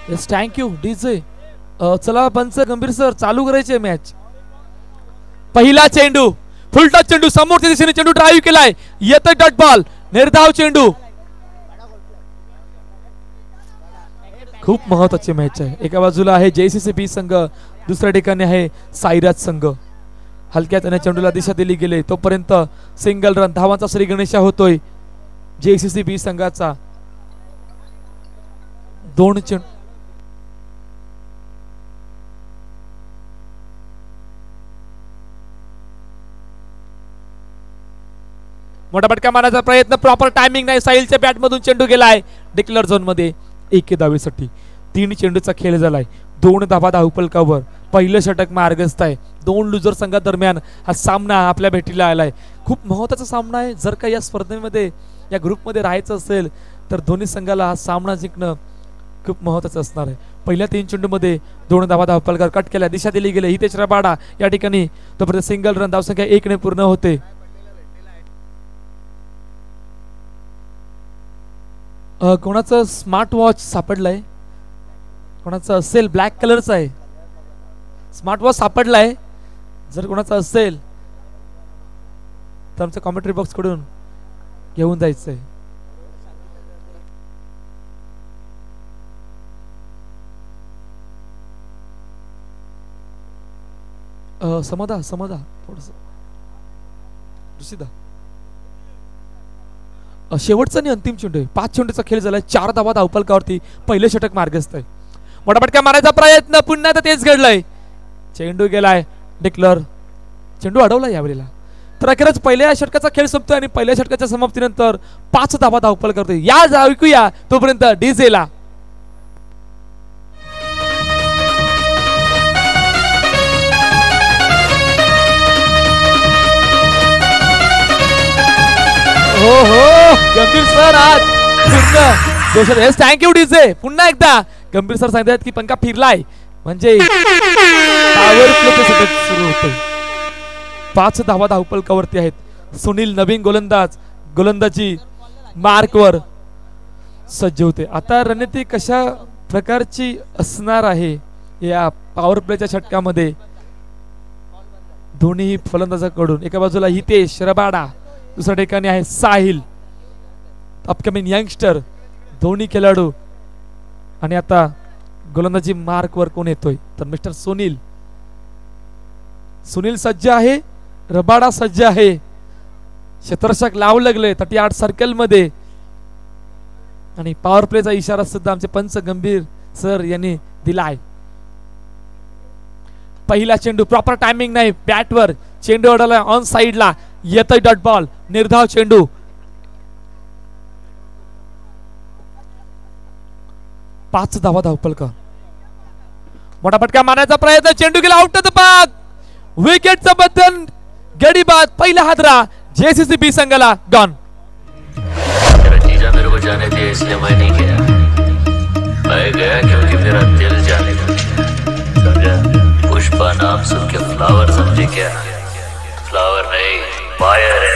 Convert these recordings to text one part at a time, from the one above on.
Yes thank you DJ. चला पंच गंभीर सर चालू करायचे मॅच. पहिला चेंडू फुलटॉस चेंडू समोरच्या दिशेने चेंडू ड्राईव्ह केलाय. येतोय डॉट बॉल निर्धाव चेंडू. खूप महत्वाची मॅच आहे. एका बाजूला आहे JCCB संघ, दुसऱ्या ठिकाणी आहे साईराज संघ. हलक्या त्याने चेंडूला दिशा दिली गेली तोपर्यंत सिंगल रन धावांचा श्री गणेशा होतोय JCCB संघाचा. दोन चेंडू मोठा फटका मारण्याचा प्रयत्न प्रॉपर टायमिंग नाही. साहिलच्या बॅट मधून चेंडू गेलाय डिक्लेअर झोन मध्ये. 1 धावेसाठी 3 चेंडूचा खेळ झालाय. 2 धावा धावफलकावर. पहिलं षटक मार्गस्थ आहे. 2 लुजर संघादरम्यान हा सामना आपल्या भेटीला आलाय. खूप महत्वाचा सामना आहे. जर का या स्पर्धेमध्ये या ग्रुपमध्ये राहायचं असेल तर दोन्ही संघाला हा सामना जिंकणं खूप महत्वाचं असणार आहे. पहिल्या 3 चेंडूमध्ये 2 धावा धावफलकावर कट केल्या. दिशा दिली गेली. हितेश रबाडा या ठिकाणी तोपर्यंत सिंगल रन धावसंख्या 1 ने पूर्ण होते. कोणाचं स्मार्ट वॉच सापडलाय? कोणाचं असेल ब्लॅक कलरचा आहे स्मार्ट वॉच सापडलाय. जर कोणाचं असेल तर आमच्या कॉमेंट्री बॉक्स कडून घेऊन जायचंय. समदा थोडस रुसिदा. शेवटचा आणि अंतिम चेंडू आहे. 5 चेंडूचा खेळ झालाय. 4 धावा धावफलकावरती. पहिले षटक मार्गस्थ आहे. मोठा फटका मारायचा प्रयत्न पुन्हा तर तेच घडलंय. चेंडू गेलाय डिक्लेअर. चेंडू अडवला यावेळेला. तर अखेरच पहिल्या षटकाचा खेळ संपतोय आणि पहिल्या षटकाच्या समाप्तीनंतर 5 धावा धावफलकावरती. या ऐकूया तोपर्यंत डीजेला. हो गंभीर सर आज पुन्हा थँक्यू डीजे. पुन्हा एकदा गंभीर सर सांगतात की पंखा फिरलाय म्हणजे पॉवर प्ले सुरू होते. 5 धावा धावफलकावरती आहेत. सुनील नवीन गोलंदाजी मार्कवर सज्ज होते. आता रणनीती कशा प्रकारची असणार आहे या पॉवर प्लेच्या षटकामध्ये दोन्ही फलंदाजाकडून? एका बाजूला हितेश रबाडा, दुसऱ्या ठिकाणी आहे साहिल अपकमिंग यंगस्टर. दोन्ही खेळाडू. आणि आता गोलंदाजी मार्कवर कोण येतोय तर मिस्टर सुनील सज्ज आहे. रबाडा सज्ज आहे. क्षेत्ररक्षक लावू लागले 38 सर्कल मध्ये. आणि पॉवर प्लेचा इशारा सुद्धा आमचे पंच गंभीर सर यांनी दिलाय. पहिला चेंडू प्रॉपर टायमिंग नाही. बॅटवर चेंडू अडवला ऑन साइडला. येतोय डॉट बॉल निर्धाव चेंडू. पाच धावा धावफलका. मोठा फटका मारण्याचा प्रयत्न. चेंडू गेला आउट ऑफ द पार्क. विकेटचं बटन गडी बाद. पहिला हादरा JCCB संघाला गॉन. मेरे को जाने दिया इसलिए मैं नहीं गया. मैं गया क्योंकि मेरा दिल जाने को समझा. पुष्पा नाम सुन के फ्लावर समझे क्या? फ्लावर नहीं फायर है.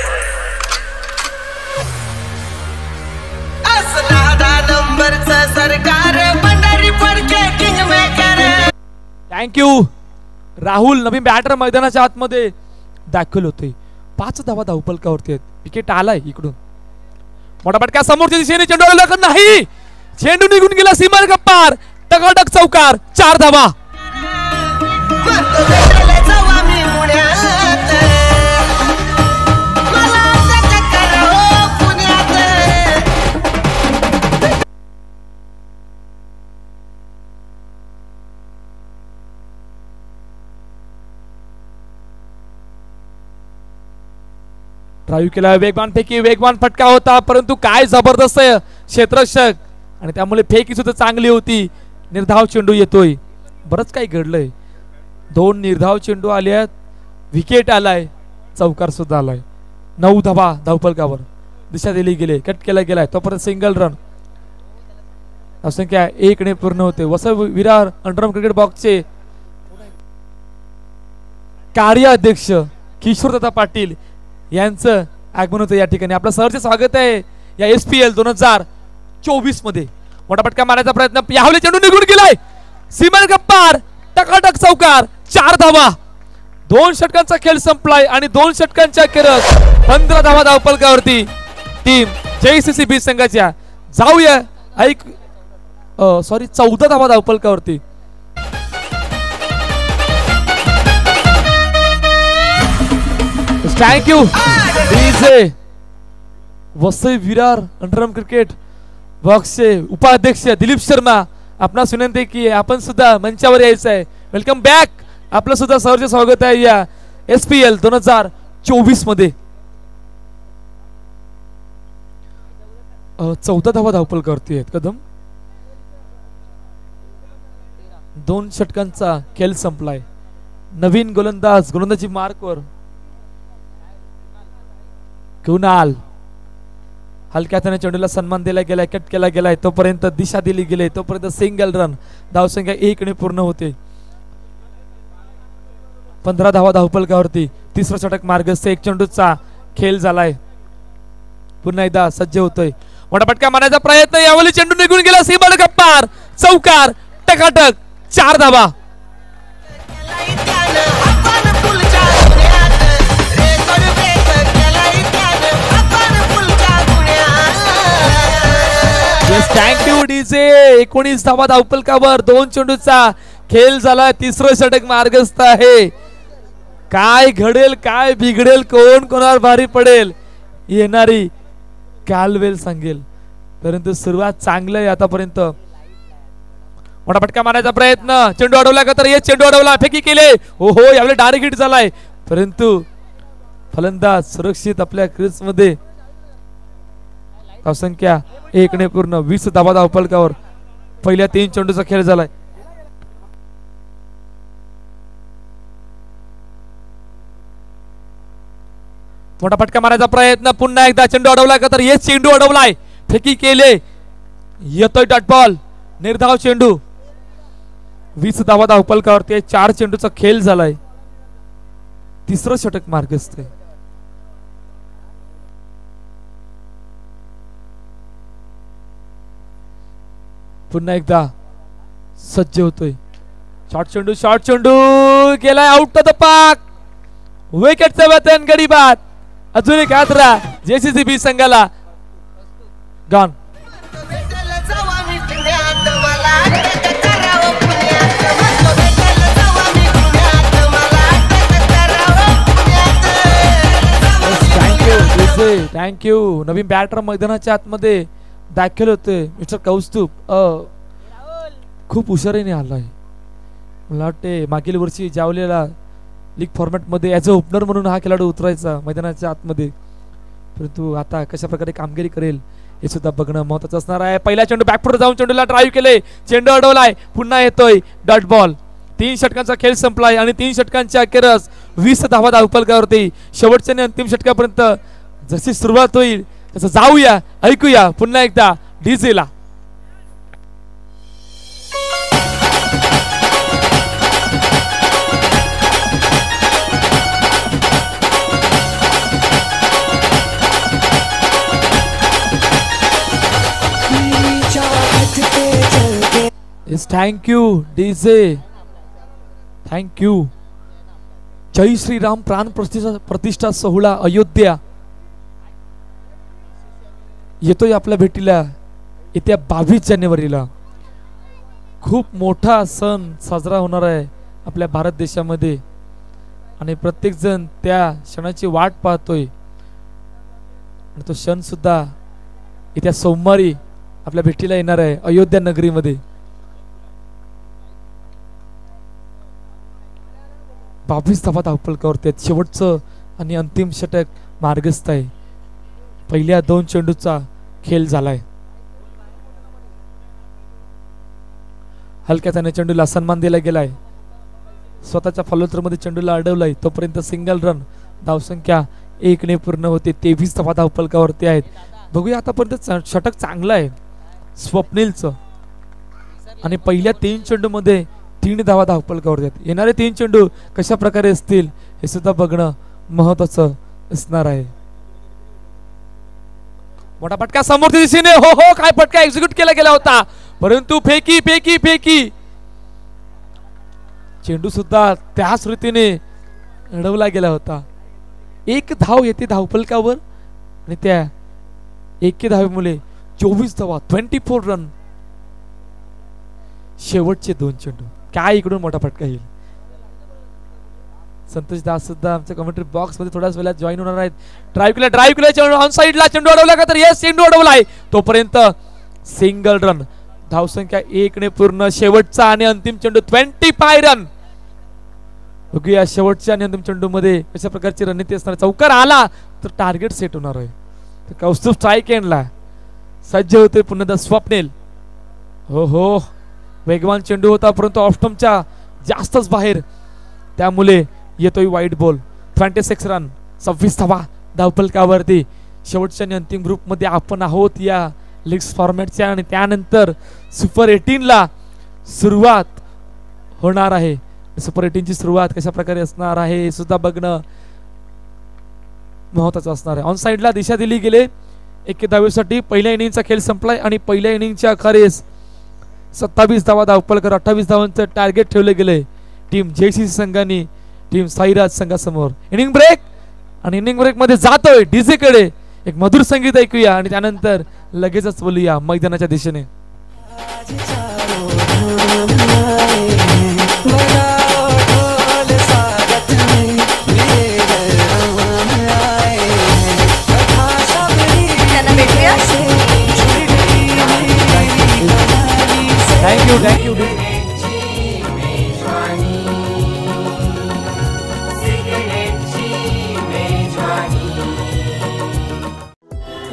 नंबरचा सरकार पंढरी पडके किंग मेकर. थँक्यू राहुल. नवीन बॅटर मैदानाच्या आतमध्ये दाखल होते. 5 धावा धावफलकावरती आहेत. विकेट आलाय इकडून. मोठा फटका समोरच्या दिशेने. चेंडू आला नाही. चेंडू निघून गेला सीमा गप्पार. टकाटक चौकार. 4 धावा. ड्राईव्ह केला. वेगवान फटका होता परंतु काय जबरदस्त क्षेत्ररक्षक आणि त्यामुळे फेकी सुद्धा चांगली होती. निर्धाव चेंडू येतोय. बरंच काही घडलंय. 2 निर्धाव चेंडू आल्यात. विकेट आलाय. चौकार सुद्धा आलाय. 9 धावा धावफलकावर. दिशा दिली गेली. कट केला गेलाय. तोपर्यंत सिंगल रन. धावसंख्या 1 ने पूर्ण होते. वसव विरार अंडरआर्म क्रिकेट बॉक्सचे कार्याध्यक्ष किशोरदादा पाटील यांचं आगमन होतं या ठिकाणी. आपलं सहर्ष स्वागत आहे या SPL 2024 मध्ये. मोठा फटका मारायचा प्रयत्न, यावले चेंडू निघून गेलाय, सीमारेषा पार, टकाटक चौकार, 4 धावा. 2 षटकांचा खेळ संपलाय आणि 2 षटकांच्या अखेरच 15 धावा धावफलकावरती टीम JCCB संघाच्या. जाऊया 14 धावा धावफलकावरती. Thank you DJ Vasai Virar underarm cricket बॉक्सचे उपाध्यक्ष दिलीप शर्मा, आपणास विनंती की आपण सुद्धा मंचावर यायचं आहे. वेलकम बॅक, आपलं सुद्धा सहर्ष स्वागत आहे या SPL 2024 मध्ये. 14 धावा धावफलकावरती आहेत कदम. 2 षटकांचा खेळ संपलाय. नवीन गोलंदाजी मार्कवर कुणाल. हलक्या हाताने चेंडूला सन्मान दिला गेलाय, कट केला गेलाय, तोपर्यंत दिशा दिली गेली, तोपर्यंत सिंगल रन. धावसंख्या 1 ने पूर्ण होते. 15 धावा धावफलकावरती. तिसरं षटक मार्गस्थ. 1 चेंडूचा खेळ झालाय. पुन्हा एकदा सज्ज होतोय. मोठा फटका मारायचा प्रयत्न, यावली चेंडू निघून गेला, सीमारेषा पार, चौकार, टकाटक, 4 धावा. Thank you DJ. 19 धावा धावफलकावर. 2 चेंडूचा खेळ झाला. तिसरं षटक मार्गस्थ आहे. काय घडेल, काय बिघडेल, कोण कोणावर भारी पडेल येणारी कालवेल सांगेल, परंतु सुरुवात चांगलं आहे आतापर्यंत. मोठा फटका मारायचा प्रयत्न, चेंडू अडवला का तर हे चेंडू अडवला, फेकी केले, हो यावेळी डायरेक्ट हिट झालाय, परंतु फलंदाज सुरक्षित आपल्या क्रीज मध्ये. धावसंख्या 1 ने पूर्ण. 20 धावा धावफलकावर. पहिल्या 3 चेंडूचा खेळ झालाय. मोठा फटका मारायचा प्रयत्न, पुन्हा एकदा चेंडू अडवला का तर हेच चेंडू अडवलाय, फेकी केले, येतोय डॉट बॉल, निर्धाव चेंडू. 20 धावा धावफलकावरती. 4 चेंडूचा खेळ झालाय. तिसरं षटक मार्गस्थ आहे. पुन्हा एकदा सज्ज होतोय. शॉर्ट चेंडू गेलाय, आउट ऑफ द पार्क. विकेटचा वेतन गडी बाद. अजून एक आदरा JCCB संघाला. गॉन. थँक्यू. नवीन बॅटर मैदानाच्या आतमध्ये दाखल होते मिस्टर कौस्तुभ. खूप हुशारीने आलाय. मला वाटते मागील वर्षी जावलेला लीग फॉर्मॅट मध्ये ॲज अ ओपनर म्हणून हा खेळाडू उतरायचा मैदानाच्या आतमध्ये, परंतु आता कशा प्रकारे कामगिरी करेल हे सुद्धा बघणं महत्त्वाचं असणार आहे. पहिला चेंडू बॅकफुट जाऊन चेंडूला ड्राईव्ह केले, चेंडू अडवलाय, पुन्हा येतोय डॉट बॉल. 3 षटकांचा खेळ संपलाय आणि 3 षटकांच्या अखेरच 20 धावा धावफलकावरती. शेवटच्या आणि अंतिम षटकापर्यंत जशी सुरुवात होईल तसं जाऊया, ऐकूया पुन्हा एकदा डीजेला. Thank you DJ, thank you. जय श्रीराम प्राण प्रतिष्ठा सोहळा अयोध्या येतोय आपल्या भेटीला येत्या 22 जानेवारीला. खूप मोठा सण साजरा होणार आहे आपल्या भारत देशामध्ये आणि प्रत्येक जण त्या क्षणाची वाट पाहतोय. आणि तो क्षण सुद्धा येत्या सोमवारी आपल्या भेटीला येणार आहे अयोध्या नगरीमध्ये. 22 धावा धावफलकावरती. शेवटचं आणि अंतिम षटक मार्गस्थ आहे. पहिल्या 2 चेंडूचा खेळ झालाय. हलक्या त्याने चेंडूला सन्मान दिला गेलाय. स्वतःच्या फॉलोथ्रोमध्ये चेंडूला अडवलाय, तोपर्यंत सिंगल रन. धावसंख्या 1 ने पूर्ण होते. 23 धावा धावफलकावरती आहेत. बघूया आतापर्यंत षटक चांगलं आहे स्वप्नीलचं आणि पहिल्या 3 चेंडू मध्ये 3 धावा धावफलकावरती आहेत. येणारे 3 चेंडू कशा प्रकारे असतील हे सुद्धा बघणं महत्वाचं असणार आहे. मोठा फटका समोरच्या दिशेने, हो काय फटका एक्झिक्यूट केला गेला होता, परंतु फेकी फेकी फेकी चेंडू सुद्धा त्याच रीतीने अडवला गेला होता. एक धाव येते धावफलकावर आणि त्या एके धावेमुळे 24 धावा 24 रन. शेवटचे 2 चेंडू काय इकडून मोठा फटका येईल. संतोष दास सुद्धा आमच्या कमेंट्री बॉक्स मध्ये थोड्याच वेळात जॉईन होणार आहेत. ड्राईव्ह केला चेंडू ऑन साइडला चेंडू अडवला का तर यस चेंडू अडवलाय. तोपर्यंत सिंगल रन. धावसंख्या 1 ने पूर्ण. शेवटचा आणि अंतिम चेंडू 25 रन. बघूया शेवटच्या आणि अंतिम चेंडू मध्ये कशा प्रकारची रणनीती असणार. चौकार आला तर टार्गेट सेट होणार आहे. तर कौस्तुभ स्ट्राईक एंडला सज्ज होते पुन्हा स्वप्नेल. हो हो वेगवान चेंडू होता परंतु ऑफस्टंपच्या जास्तच बाहेर. त्यामुळे येतोय वाईट बॉल. 26 रन 26 धावा धावफलकावरती. शेवटच्या आणि अंतिम ग्रुप मध्ये आपण आहोत या लीग्स फॉर्मॅटच्या आणि त्यानंतर सुपर 18 ला सुरुवात होणार आहे. सुपर 18 ची सुरुवात कशा प्रकारे असणार आहे हे सुद्धा बघणं महत्त्वाचं असणार आहे. ऑन साइडला दिशा दिली गेले 1 धावेसाठी. पहिल्या इनिंगचा खेळ संपलाय आणि पहिल्या इनिंगच्या अखेरीस 27 धावा धावफलकावर 28 धावांचं टार्गेट ठेवले गेले टीम JCC संघाने टीम साईराज संघासमोर. इनिंग ब्रेक आणि इनिंग ब्रेक मध्ये जातोय डीजे कडे. एक मधुर संगीत ऐकूया आणि त्यानंतर लगेचच बोलूया मैदानाच्या दिशेने. Thank you thank you.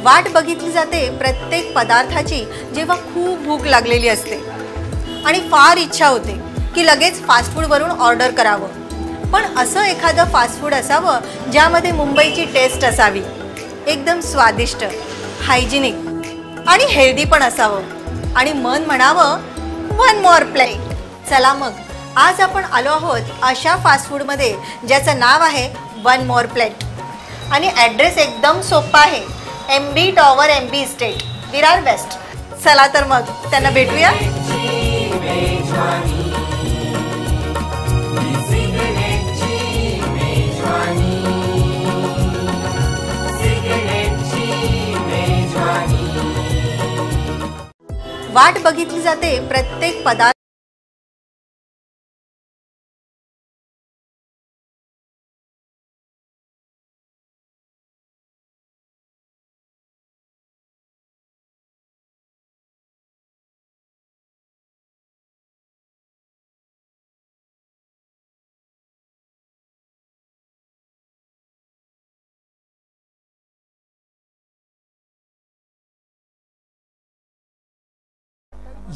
वाट बघितली जाते प्रत्येक पदार्थाची जेव्हा खूप भूक लागलेली असते आणि फार इच्छा होते की लगेच फास्ट फूडवरून ऑर्डर करावं. पण असं एखादं फास्ट फूड असावं ज्यामध्ये मुंबईची टेस्ट असावी. एकदम स्वादिष्ट, हायजिनिक आणि हेल्दी पण असावं आणि मन म्हणावं 1 more plate. चला मग आज आपण आलो आहोत अशा फास्ट फूडमध्ये ज्याचं नाव आहे 1 more plate आणि ॲड्रेस एकदम सोपा आहे. MB tower MB estate Virar west. चला तर मग त्यांना भेटूया. वाट बघितली जाते प्रत्येक पदार्थ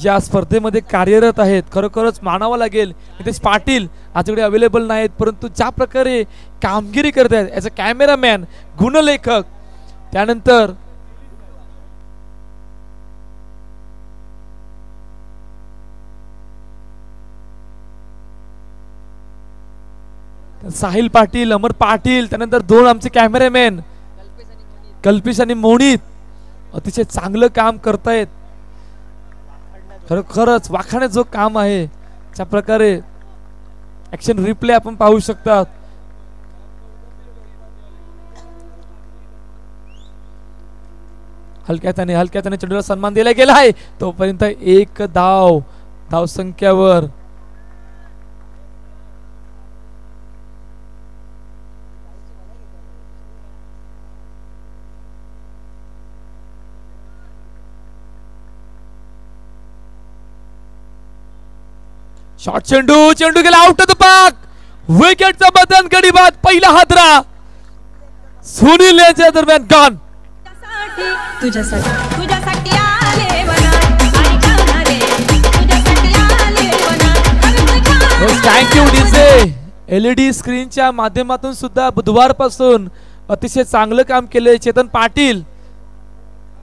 या स्पर्धेमध्ये कार्यरत आहेत. खरोखरच मानावं लागेल नितेश पाटील आजकडे अवेलेबल नाहीत परंतु ज्या प्रकारे कामगिरी करत आहेत ॲज अ कॅमेरामॅन, गुणलेखक, त्यानंतर साहिल पाटील, अमर पाटील, त्यानंतर 2 आमचे कॅमेरामॅन कल्पेश आणि मोनित अतिशय चांगलं काम करतायत. खरोखरच वाखाणे जो काम आहे त्या प्रकारे ऍक्शन रिप्ले आपण पाहू शकतात. हलक्याने चेंडूला सन्मान दिला गेला आहे. तोपर्यंत 1 धाव धावसंख्यावर. शॉट चेंडू गेला आउट ऑफ द पार्क. विकेटचा बदन गडी बाद. पहिला हादरा सुनील यांच्या दरम्यान गॉन. Thank you DJ. LED स्क्रीनच्या माध्यमातून सुद्धा बुधवारपासून अतिशय चांगलं काम केलंय चेतन पाटील.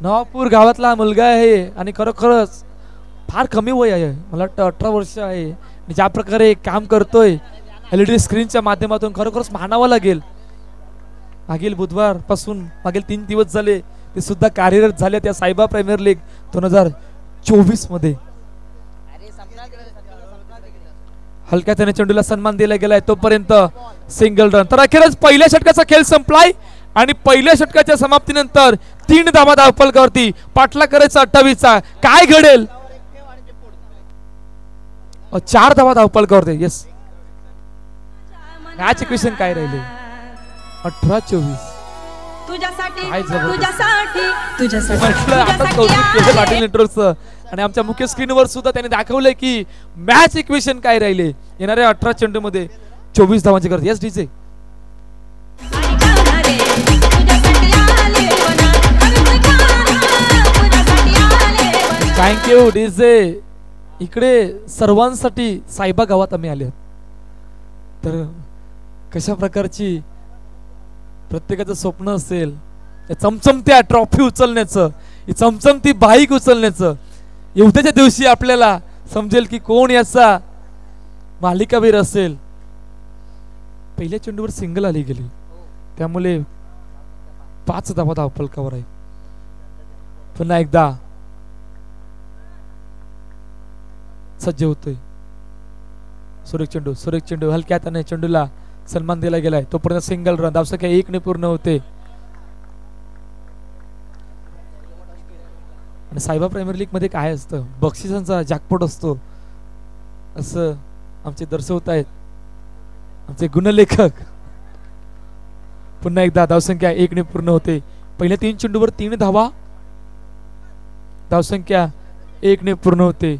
नवापूर गावातला मुलगा आहे आणि खरोखरच फार कमी वय आहे, मला वाटतं 18 वर्ष आहे. ज्या प्रकारे काम करतोय LED स्क्रीनच्या माध्यमातून खरोखरच मानावं लागेल. मागील बुधवार पासून मागील 3 दिवस झाले ते सुद्धा कार्यरत झाले त्या सायबा प्रीमियर लीग 2024 मध्ये. हलक्या त्याने चेंडूला सन्मान दिला गेलाय तोपर्यंत सिंगल रन. तर अखेरच पहिल्या षटकाचा खेळ संपलाय आणि पहिल्या षटकाच्या समाप्तीनंतर 3 धावा धावफलकावरती. पाठला करायचा 28चा. काय घडेल? 4 धावा धावफलकावरती. येस, मॅच इक्वेशन काय राहिले? 18-24. काय जबरदस्त. म्हटलं आता कौतुक केलं पाटील नेटवर्कचं. आणि आमच्या मुख्य स्क्रीनवर सुद्धा त्याने दाखवलंय की मॅच इक्वेशन काय राहिले येणाऱ्या 18 चेंडू मध्ये 24 धावांची गरज. Yes DJ. Thank you DJ. इकडे सर्वांसाठी सायबा गावात आम्ही आले. तर कशा प्रकारची प्रत्येकाचं स्वप्न असेल चमचमत्या ट्रॉफी उचलण्याचं, चमचमती बाईक उचलण्याचं. एवढ्याच्या दिवशी आपल्याला समजेल की कोण याचा मालिकावीर असेल. पहिल्या चेंडूवर सिंगल आली गेली त्यामुळे 5 धावा धावफलकावर आहे. पुन्हा एकदा सज्ज होतोय सुरेख चेंडू हलक्या हाताने चेंडूला सन्मान दिला गेलाय तोपर्यंत सिंगल रन. धावसंख्या 1 ने पूर्ण होते. आणि सायबा प्रीमियर लीग मध्ये काय असतं? बक्षिसांचा जॅकपॉट असतो असं आमचे दर्शवत आहेत आमचे गुणलेखक. पुन्हा एकदा धावसंख्या 1 ने पूर्ण होते. पहिल्या 3 चेंडूवर 3 धावा. धावसंख्या 1 ने पूर्ण होते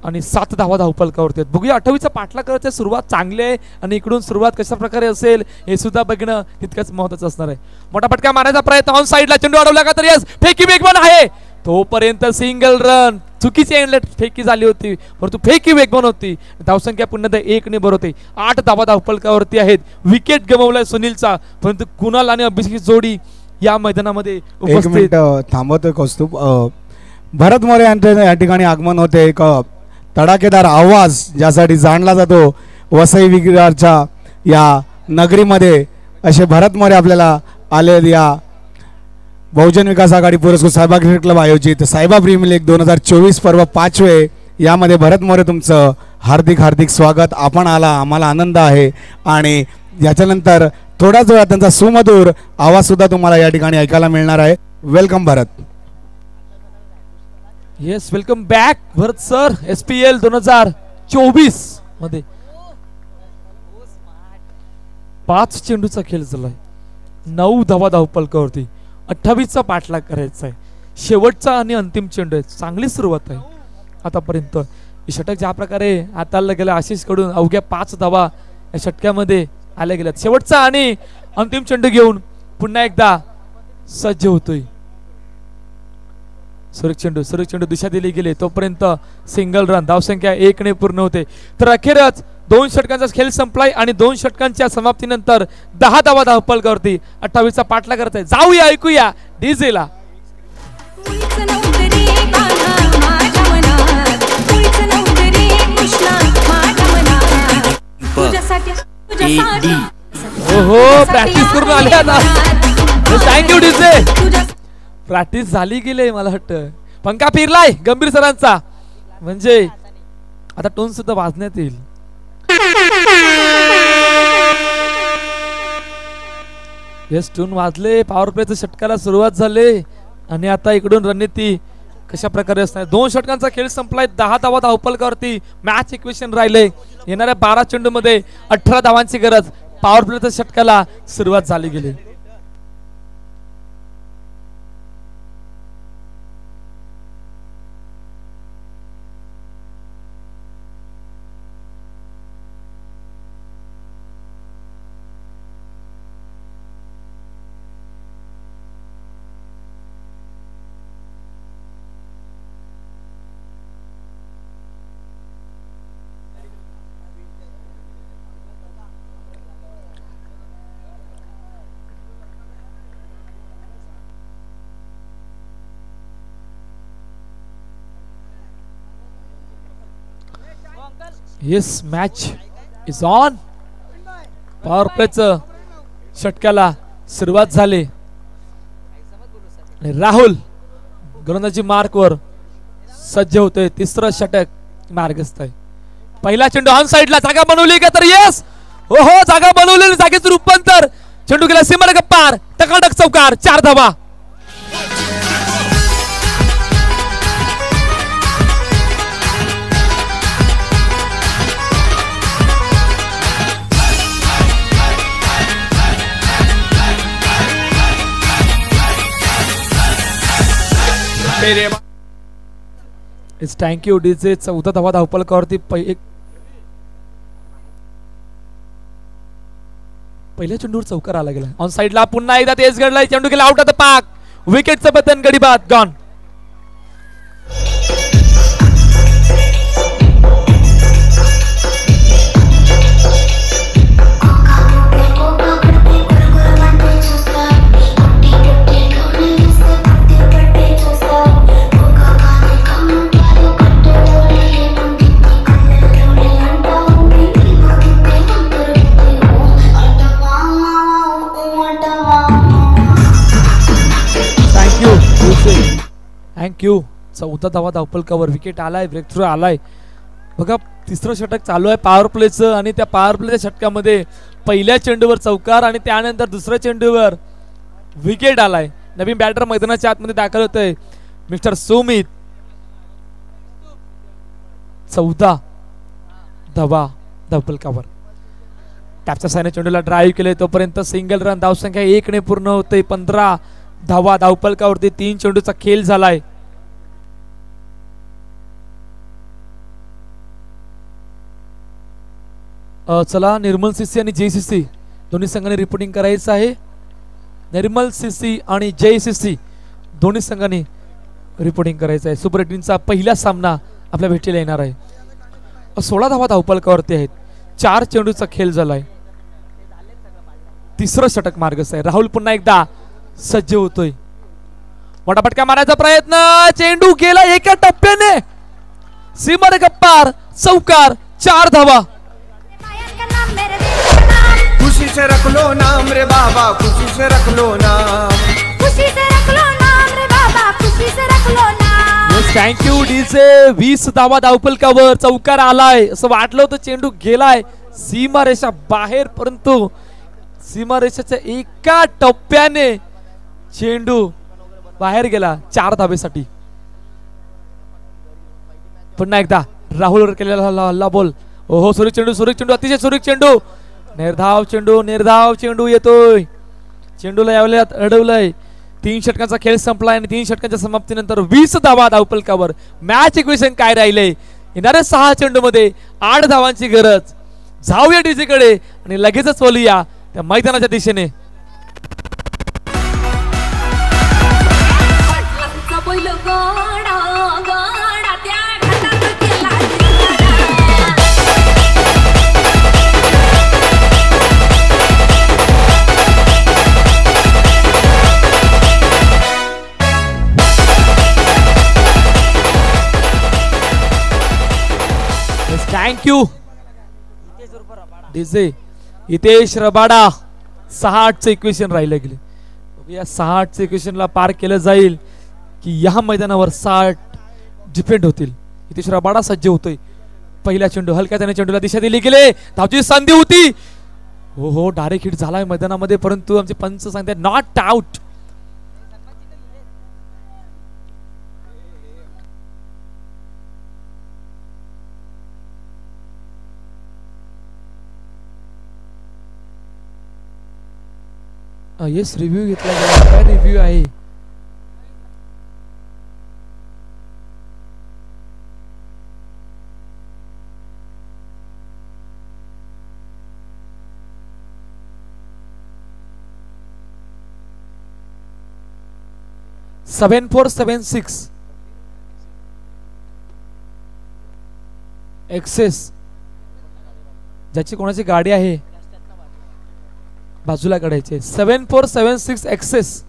आणि 7 धावा धावफलकावरती. बघूया 28चा पाठला करायची सुरुवात चांगली आहे आणि इकडून सुरुवात कशा प्रकारे असेल हे सुद्धा बघणं तितकंच महत्त्वाचं असणार आहे. मोठा फटका मारायचा प्रयत्न ऑन साइडला. चेंडू अडवला का तर यस फेकी वेगवान आहे तोपर्यंत सिंगल रन. चुकीची एंडलेट फेकी झाली होती परंतु फेकी वेगवान होती. धावसंख्या पुन्हा 1 ने होते. 8 धावा धावफलकावरती आहेत. विकेट गमावलाय सुनीलचा परंतु कुणाल आणि अभिषेक जोडी या मैदानामध्ये उपस्थित. थांबवतोय कौस्तुभ. भरत मोरे यांचे या ठिकाणी आगमन होते. एक तडाखेदार आवाज ज्यासाठी जाणला जातो वसई विरारच्या या नगरीमध्ये असे भरत मोरे आपल्याला आले. या बहुजन विकास आघाडी पुरस्कृत सायबा क्रिकेट क्लब आयोजित सायबा प्रीमियर लीग 2024 पर्व 5वे यामध्ये भरत मोरे तुमचं हार्दिक हार्दिक स्वागत. आपण आला आम्हाला आनंद आहे आणि याच्यानंतर थोड्याच वेळात त्यांचा सुमधुर आवाज सुद्धा तुम्हाला या ठिकाणी ऐकायला मिळणार आहे. वेलकम भरत. येस वेलकम बॅक भरत सर. SPL 2024 मध्ये 5 चेंडूचा खेळ झालाय. 9 धावा धावफलकावरती. 28चा पाठलाग करायचा आहे. शेवटचा आणि अंतिम चेंडू आहे. चांगली सुरुवात आहे आतापर्यंत. हे षटक ज्या प्रकारे हाताळलं गेलं आशिष कडून अवघ्या 5 धावा या षटक्यामध्ये आल्या गेल्यात. शेवटचा आणि अंतिम चेंडू घेऊन पुन्हा एकदा सज्ज होतोय. सुरेख चेंडू दिशा दिली गेली तोपर्यंत सिंगल रन. धावसंख्या 1 ने पूर्ण होते. तर अखेरच 2 षटकांचा खेळ संपलाय आणि 2 षटकांच्या समाप्तीनंतर 10 धावा धावफलकावरती. 28चा पाठला करत आहे. जाऊया ऐकूया डीजेला. हो प्रॅक्टिस करून आले आता. Thank you DJ. प्रॅक्टिस झाली गेले मला वाटतं. पंखा फिरलाय गंभीर सरांचा म्हणजे आता टोन सुद्धा वाजण्यात येईल. येस टोन वाजले. पॉवर प्लेच्या षटकाला सुरुवात झाली आणि आता इकडून रणनीती कशा प्रकारे असणार. 2 षटकांचा खेळ संपलाय. 10 धावा धावफलकावरती. मॅच इक्वेशन राहिले. येणाऱ्या 12 चेंडू मध्ये 18 धावांची गरज. पॉवर प्लेच्या षटकाला सुरुवात झाली गेली. Yes match is on. Power प्लेचं षटकाला सुरुवात झाली. राहुल गोलंदाजी मार्कवर सज्ज होतोय. 3रं षटक मार्गस्थ आहे. पहिला चेंडू ऑन साइडला, जागा बनवली का तर येस, हो हो जागा बनवलेली, जागेचं रूपांतर, चेंडू गेला सीमारेषा पार, टकाटक चौकार, 4 धावा. It's thank you DJ. 14 धावा धावपलकावरती पहिल्या चेंडूवर चौकार आला गेला. ऑन साइडला पुन्हा एकदा तेच घडलाय, चेंडू गेला आउट ऑफ द पार्क, विकेटचं पतन, गडी बाद, गॉन. थँक्यू. 14 धावा धावपलकावर, विकेट आलाय, ब्रेक थ्रू आलाय. बघा तिसरं षटक चालू आहे पॉवर प्लेचं, आणि त्या पॉवर प्लेच्या षटकामध्ये पहिल्या चेंडूवर चौकार आणि त्यानंतर दुसऱ्या चेंडूवर विकेट आलाय. नवीन बॅटर मैदानाच्या आतमध्ये दाखल होतंय, मिस्टर सुमित. 14 धावा धावपलकावर. टॅपच्या साईने चेंडूला ड्राईव्ह केले, तोपर्यंत सिंगल रन, धावसंख्या 1 ने पूर्ण होते. 15 धावा धावपलकावरती 3 चेंडूचा खेळ झालाय. चला निर्मल सीसी आणि JCC दोन्ही संघांनी रिपोर्टिंग करायचं आहे. निर्मल सीसी आणि JCC दोन्ही संघांनी रिपोर्टिंग करायचं आहे. सुपर 18चा पहिला सामना आपल्या भेटीला येणार आहे. 16 धावा धावपलकावरती आहेत. 4 चेंडूचा खेळ झालाय. तिसरं षटक मार्गस्थ आहे. राहुल पुन्हा एकदा सज्ज होतोय. मोठा फटका मारायचा प्रयत्न, चेंडू गेला एका टप्प्याने, सीमारेषा पार, चौकार, 4 धावा. खुशी से रख लो नाम रे बाबा, खुशी से रख लो नाम, खुशी से रख लो नाम रे बाबा, खुशी से रख लो नाम. Yes thank you DJ. 20 धावा धावपलकावर, चौकार आलाय. असं वाटलं होतं चेंडू गेलाय सीमारेषा बाहेर, परंतु सीमारेषेच्या एका टप्प्याने चेंडू बाहेर गेला 4 धावेसाठी. पुन्हा एकदा राहुलवर केलेला हल्ला बॉल. ओहो सुरेख चेंडू, अतिशय सुरेख चेंडू, निर्धाव चेंडू येतोय. चेंडूला यावेळेला अडवलंय. 3 षटकांचा खेळ संपलाय आणि 3 षटकांच्या समाप्तीनंतर 20 धावा धावपलकावर. मॅच इक्वेशन काय राहिले, येणाऱ्या 6 चेंडू मध्ये 8 धावांची गरज. जाऊया डीजे कडे आणि लगेचच बोलूया त्या मैदानाच्या दिशेने. बैल गाडा गाडा त्या घाटात गेला. Thank you DJ. हितेश रबाडा. 6-8चं इक्वेशन राहिलं गेले. या 6-8चं इक्वेशनला पार केलं जाईल की या मैदानावर 60 डिपेंड होतील. हितेश रबाडा सज्ज होतोय. पहिला चेंडू हलक्या त्याने चेंडूला दिशा दिली गेले, धावची संधी होती. हो हो डायरेक्ट हिट झालाय मैदानामध्ये, परंतु आमचे पंच सांगतात नॉट आउट. येस रिव्ह्यू घेतला गेला. काय रिव्ह्यू आहे? सेवन 4-7-6 एक्सेस, ज्याची कोणाची गाडी आहे बाजूला काढायचे. 7-4-7-6 एक्सेस,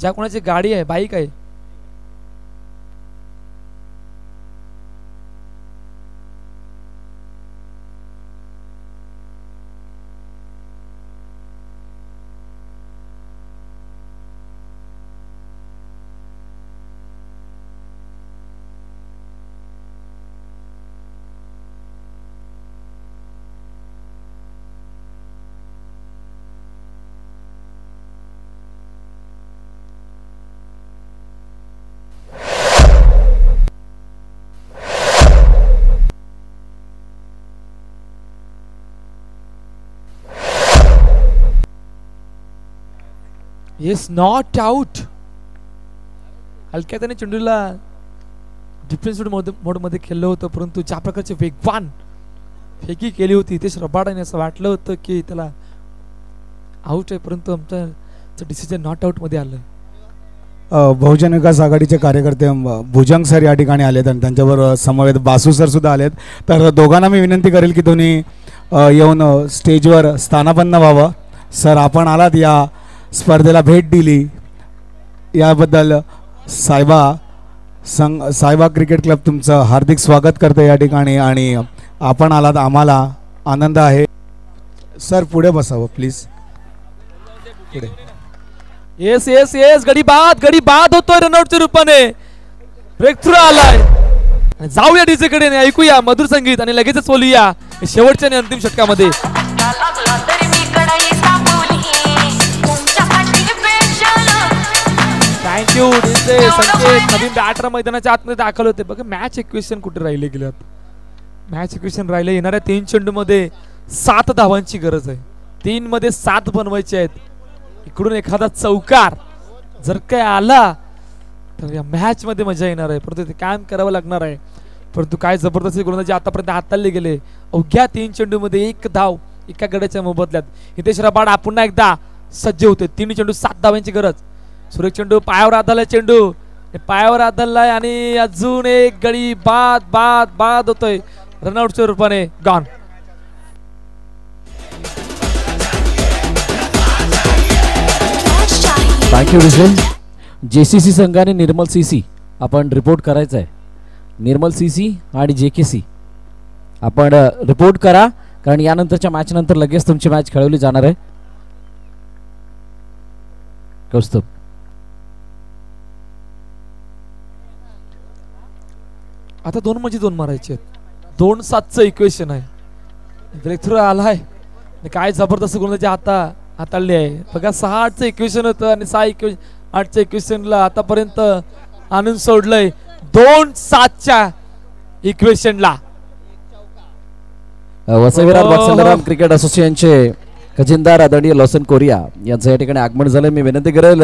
ज्या कोणाची गाडी आहे, बाईक आहे. Yes not out. हलक्या त्याने चेंडूला डिफेन्स मोड मध्ये खेळलं होतं, परंतु ज्या प्रकारचे वेगवान फेकी केली होती ते रबाडाने असं वाटलं होतं की त्याला आउट आहे, परंतु आमचं डिसिजन नॉट आउट मध्ये आलं. बहुजन विकास आघाडीचे कार्यकर्ते भुजंग सर या ठिकाणी आलेत आणि त्यांच्याबरोबर समवेत बासू सर सुद्धा आलेत. तर दोघांना मी विनंती करेल की तुम्ही येऊन स्टेजवर स्थानापन्न व्हावं. सर, आपण आलात या स्पर्धेला भेट दिली याबद्दल सायबा क्रिकेट क्लब तुमचं हार्दिक स्वागत करते या ठिकाणी आणि आपण आलात आम्हाला आनंद आहे. सर पुढे बसावं प्लीज. पुढे. येस येस येस गडी बाद होतोय रनआउटच्या रूपाने. ब्रेक थ्रू आलाय. जाऊया डीजे कडे, ऐकूया मधुर संगीत आणि लगेचच बोलूया शेवटच्या आणि अंतिम षटकामध्ये. थँक्यू डीजे संकेत. नवीन बॅटर मैदानाच्या आतमध्ये दाखल होते. बघा मॅच इक्वेशन कुठे राहिले गेले. मॅच इक्वेशन राहिले. येणाऱ्या 3 चेंडू मध्ये 7 धावांची गरज आहे. 3 मध्ये 7 बनवायचे आहेत. इकडून एखादा चौकार जर काय आला तर या मॅच मध्ये मजा येणार आहे, परंतु ते काम करावं लागणार आहे. परंतु काय जबरदस्त गोलंदाजी आतापर्यंत हाताळले गेले. अवघ्या 3 चेंडू मध्ये 1 धाव एका गड्याच्या मोबदल्यात. हितेश रबाडा पुन्हा एकदा सज्ज होते. 3 चेंडू 7 धावांची गरज. सुरेख चेंडू पायावर आदळलाय. चेंडू पायावर आदळलाय आणि अजून एक गडी बाद होतोय रनआउटच्या रूपाने. गॉन. थँक्यू विजय. JCC संघाने निर्मल CC आपण रिपोर्ट करायचं आहे. निर्मल CC आणि JKC आपण रिपोर्ट करा, कारण यानंतरच्या मॅच नंतर लगेच तुमची मॅच खेळवली जाणार आहे. कौस्तुभ. आता 2 म्हणजे 2 मारायचे. 2-7चं इक्वेशन आहे. ब्रेक थ्रू आलाय. काय जबरदस्त गोलंदाजी हाताळली आहे. बघा 6-8चं इक्वेशन होतं आणि 6-8च्या इक्वेशनला आतापर्यंत आणून सोडलंय 2-7च्या इक्वेशनला. वसई विरार बॉक्संगराम क्रिकेट असोसिएशनचे खजिनदार आदरणीय लॉसन कोरिया यांचं या ठिकाणी आगमन झालं. मी विनंती करेल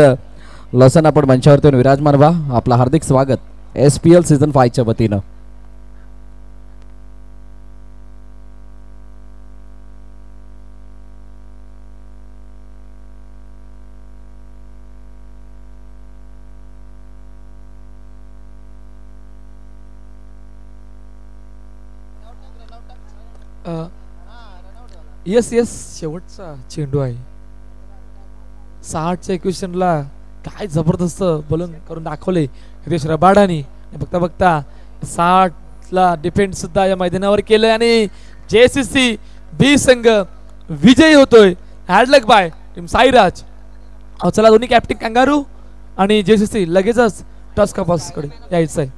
लॉसन आपण मंचावरती विराजमान व्हा. आपलं हार्दिक स्वागत SPL सीझन 5 च्या वतीनं. येस शेवटचा चेंडू आहे. 6-8च्या इक्वेशनला काय जबरदस्त बॉलिंग करून दाखवले हितेश रबाडानी. बघता 60ला डिफेंड सुद्धा या मैदानावर केलंय आणि JCC B संघ विजयी होतोय. हॅडलक बाय टीम साईराज. चला दोन्ही कॅप्टन कंगारू आणि JCC लगेचच टॉस कपास कडे यायचं आहे.